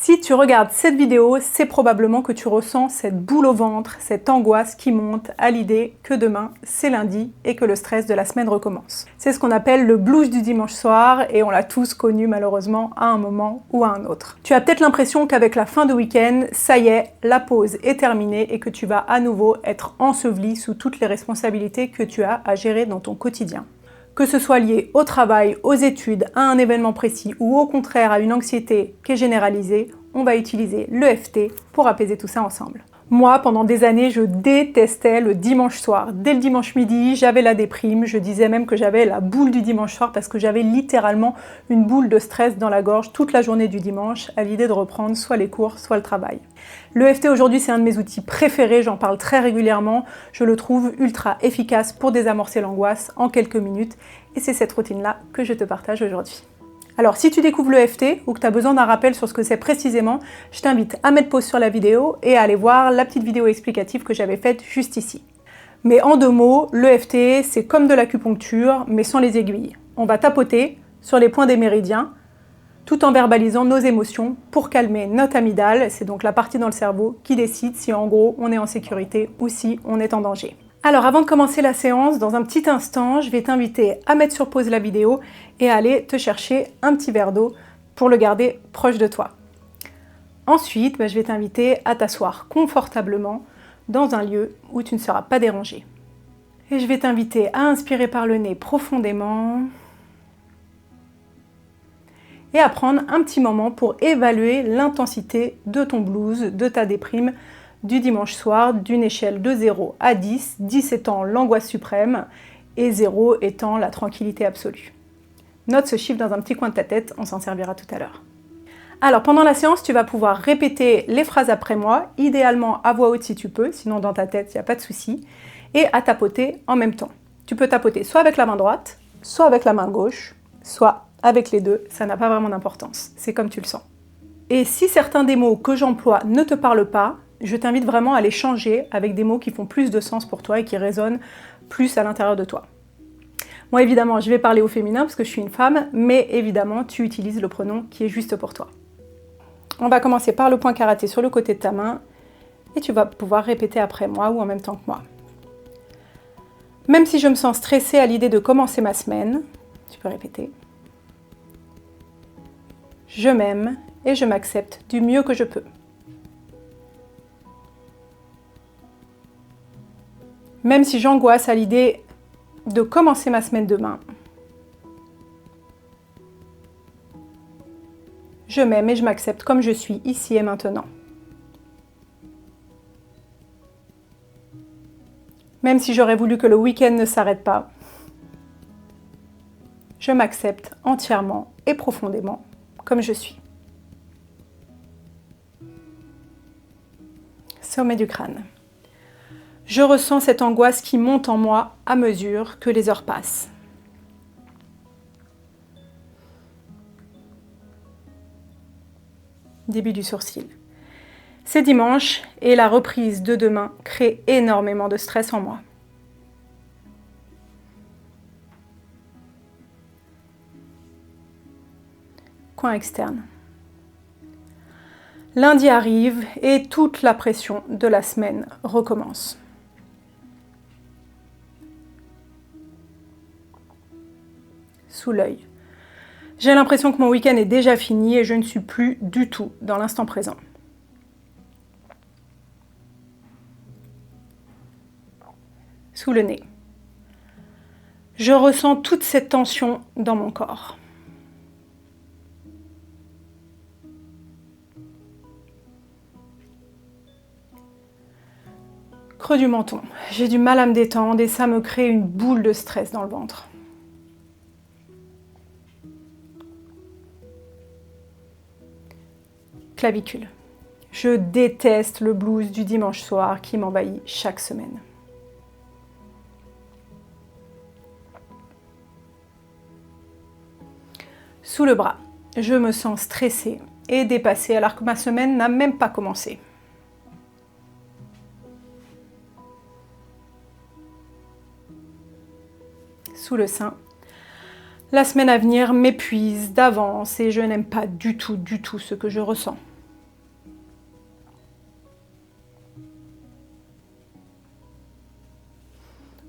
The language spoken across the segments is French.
Si tu regardes cette vidéo, c'est probablement que tu ressens cette boule au ventre, cette angoisse qui monte à l'idée que demain, c'est lundi et que le stress de la semaine recommence. C'est ce qu'on appelle le blues du dimanche soir et on l'a tous connu malheureusement à un moment ou à un autre. Tu as peut-être l'impression qu'avec la fin de week-end, ça y est, la pause est terminée et que tu vas à nouveau être enseveli sous toutes les responsabilités que tu as à gérer dans ton quotidien. Que ce soit lié au travail, aux études, à un événement précis ou au contraire à une anxiété qui est généralisée, on va utiliser l'EFT pour apaiser tout ça ensemble. Moi, pendant des années, je détestais le dimanche soir. Dès le dimanche midi, j'avais la déprime. Je disais même que j'avais la boule du dimanche soir parce que j'avais littéralement une boule de stress dans la gorge toute la journée du dimanche à l'idée de reprendre soit les cours, soit le travail. L'EFT aujourd'hui, c'est un de mes outils préférés. J'en parle très régulièrement. Je le trouve ultra efficace pour désamorcer l'angoisse en quelques minutes. Et c'est cette routine-là que je te partage aujourd'hui. Alors, si tu découvres l'EFT ou que tu as besoin d'un rappel sur ce que c'est précisément, je t'invite à mettre pause sur la vidéo et à aller voir la petite vidéo explicative que j'avais faite juste ici. Mais en 2 mots, l'EFT, c'est comme de l'acupuncture, mais sans les aiguilles. On va tapoter sur les points des méridiens, tout en verbalisant nos émotions pour calmer notre amygdale, c'est donc la partie dans le cerveau qui décide si en gros on est en sécurité ou si on est en danger. Alors avant de commencer la séance, dans un petit instant, je vais t'inviter à mettre sur pause la vidéo et à aller te chercher un petit verre d'eau pour le garder proche de toi. Ensuite, je vais t'inviter à t'asseoir confortablement dans un lieu où tu ne seras pas dérangé. Et je vais t'inviter à inspirer par le nez profondément et à prendre un petit moment pour évaluer l'intensité de ton blues, de ta déprime, du dimanche soir, d'une échelle de 0 à 10, 10 étant l'angoisse suprême et 0 étant la tranquillité absolue. Note ce chiffre dans un petit coin de ta tête, on s'en servira tout à l'heure. Alors pendant la séance, tu vas pouvoir répéter les phrases après moi, idéalement à voix haute si tu peux, sinon dans ta tête, il n'y a pas de souci, et à tapoter en même temps. Tu peux tapoter soit avec la main droite, soit avec la main gauche, soit avec les deux, ça n'a pas vraiment d'importance, c'est comme tu le sens. Et si certains des mots que j'emploie ne te parlent pas, je t'invite vraiment à les changer avec des mots qui font plus de sens pour toi et qui résonnent plus à l'intérieur de toi. Moi évidemment, je vais parler au féminin parce que je suis une femme, mais évidemment, tu utilises le pronom qui est juste pour toi. On va commencer par le point karaté sur le côté de ta main et tu vas pouvoir répéter après moi ou en même temps que moi. Même si je me sens stressée à l'idée de commencer ma semaine, tu peux répéter. Je m'aime et je m'accepte du mieux que je peux. Même si j'angoisse à l'idée de commencer ma semaine demain, je m'aime et je m'accepte comme je suis ici et maintenant. Même si j'aurais voulu que le week-end ne s'arrête pas, je m'accepte entièrement et profondément comme je suis. Sommet du crâne. Je ressens cette angoisse qui monte en moi à mesure que les heures passent. Début du sourcil. C'est dimanche et la reprise de demain crée énormément de stress en moi. Coin externe. Lundi arrive et toute la pression de la semaine recommence. Sous l'œil. J'ai l'impression que mon week-end est déjà fini et je ne suis plus du tout dans l'instant présent. Sous le nez. Je ressens toute cette tension dans mon corps. Creux du menton. J'ai du mal à me détendre et ça me crée une boule de stress dans le ventre. Clavicule. Je déteste le blues du dimanche soir qui m'envahit chaque semaine. Sous le bras, je me sens stressée et dépassée alors que ma semaine n'a même pas commencé. Sous le sein, la semaine à venir m'épuise d'avance et je n'aime pas du tout ce que je ressens.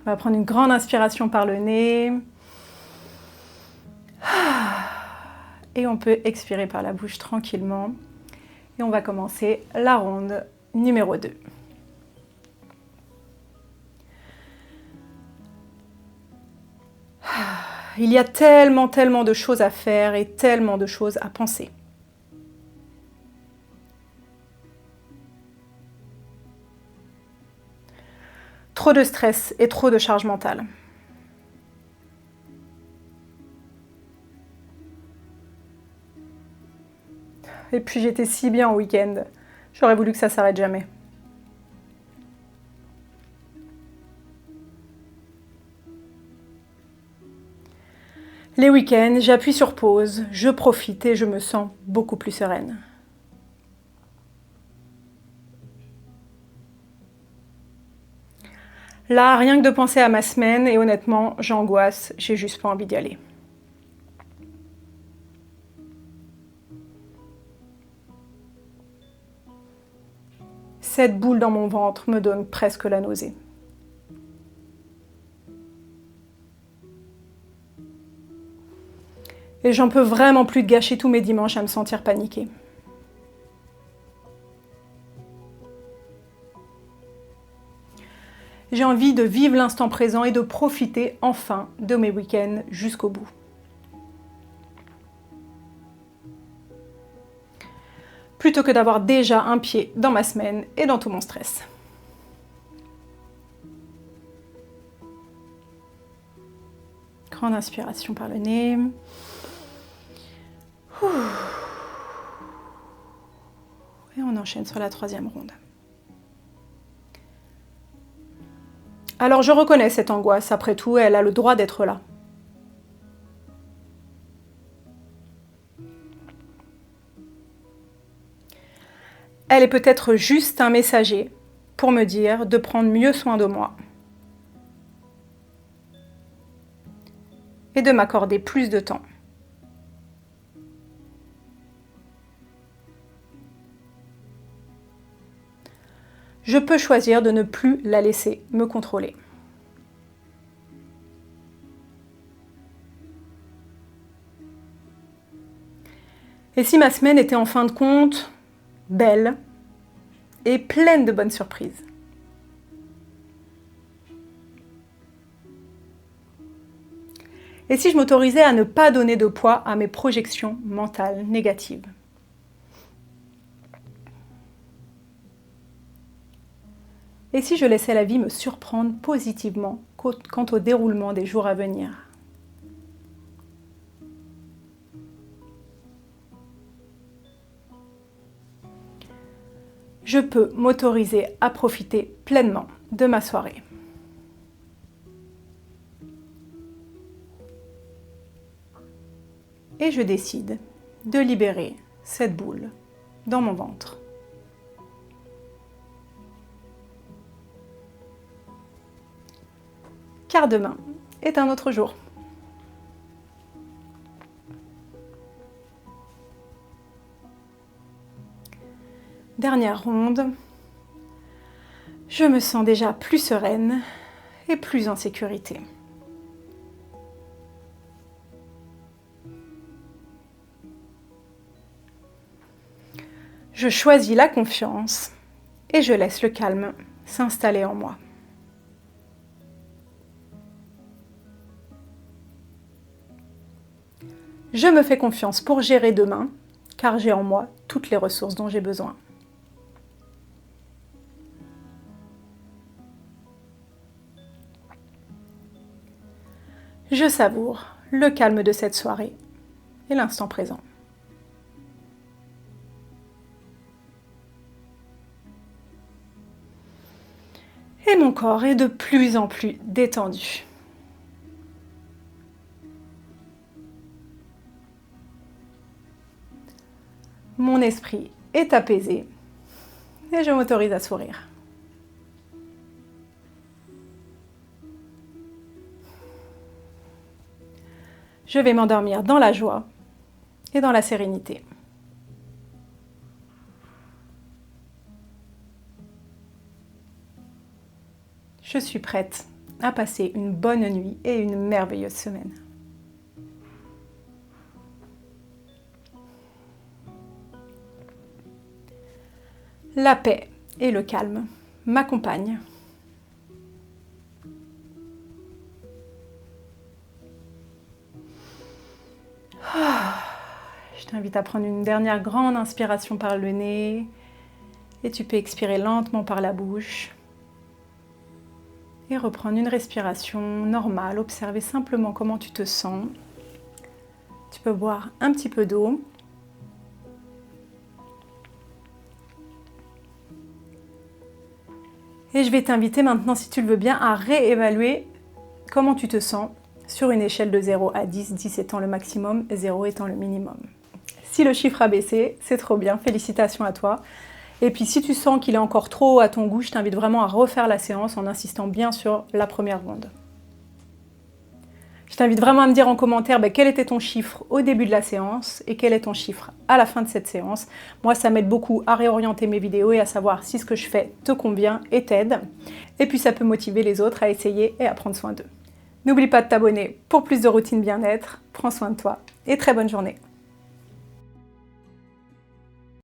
On va prendre une grande inspiration par le nez. Et on peut expirer par la bouche tranquillement. Et on va commencer la ronde numéro 2. Il y a tellement de choses à faire et tellement de choses à penser. Trop de stress et trop de charge mentale. Et puis j'étais si bien en week-end, j'aurais voulu que ça s'arrête jamais. Les week-ends, j'appuie sur pause, je profite et je me sens beaucoup plus sereine. Là, rien que de penser à ma semaine, et honnêtement, j'angoisse, j'ai juste pas envie d'y aller. Cette boule dans mon ventre me donne presque la nausée. Et j'en peux vraiment plus de gâcher tous mes dimanches à me sentir paniquée. J'ai envie de vivre l'instant présent et de profiter enfin de mes week-ends jusqu'au bout. Plutôt que d'avoir déjà un pied dans ma semaine et dans tout mon stress. Grande inspiration par le nez. Et on enchaîne sur la 3e ronde. Alors je reconnais cette angoisse, après tout, elle a le droit d'être là. Elle est peut-être juste un messager pour me dire de prendre mieux soin de moi et de m'accorder plus de temps. Je peux choisir de ne plus la laisser me contrôler. Et si ma semaine était en fin de compte belle et pleine de bonnes surprises? Et si je m'autorisais à ne pas donner de poids à mes projections mentales négatives? Et si je laissais la vie me surprendre positivement quant au déroulement des jours à venir? Je peux m'autoriser à profiter pleinement de ma soirée. Et je décide de libérer cette boule dans mon ventre. Car demain est un autre jour. Dernière ronde. Je me sens déjà plus sereine et plus en sécurité. Je choisis la confiance et je laisse le calme s'installer en moi. Je me fais confiance pour gérer demain, car j'ai en moi toutes les ressources dont j'ai besoin. Je savoure le calme de cette soirée et l'instant présent. Et mon corps est de plus en plus détendu. Mon esprit est apaisé et je m'autorise à sourire. Je vais m'endormir dans la joie et dans la sérénité. Je suis prête à passer une bonne nuit et une merveilleuse semaine. La paix et le calme m'accompagnent. Je t'invite à prendre une dernière grande inspiration par le nez et tu peux expirer lentement par la bouche et reprendre une respiration normale, observer simplement comment tu te sens. Tu peux boire un petit peu d'eau. Et je vais t'inviter maintenant, si tu le veux bien, à réévaluer comment tu te sens sur une échelle de 0 à 10, 10 étant le maximum, 0 étant le minimum. Si le chiffre a baissé, c'est trop bien, félicitations à toi. Et puis si tu sens qu'il est encore trop haut à ton goût, je t'invite vraiment à refaire la séance en insistant bien sur la première ronde. Je t'invite vraiment à me dire en commentaire quel était ton chiffre au début de la séance et quel est ton chiffre à la fin de cette séance. Moi, ça m'aide beaucoup à réorienter mes vidéos et à savoir si ce que je fais te convient et t'aide. Et puis ça peut motiver les autres à essayer et à prendre soin d'eux. N'oublie pas de t'abonner pour plus de routine bien-être. Prends soin de toi et très bonne journée.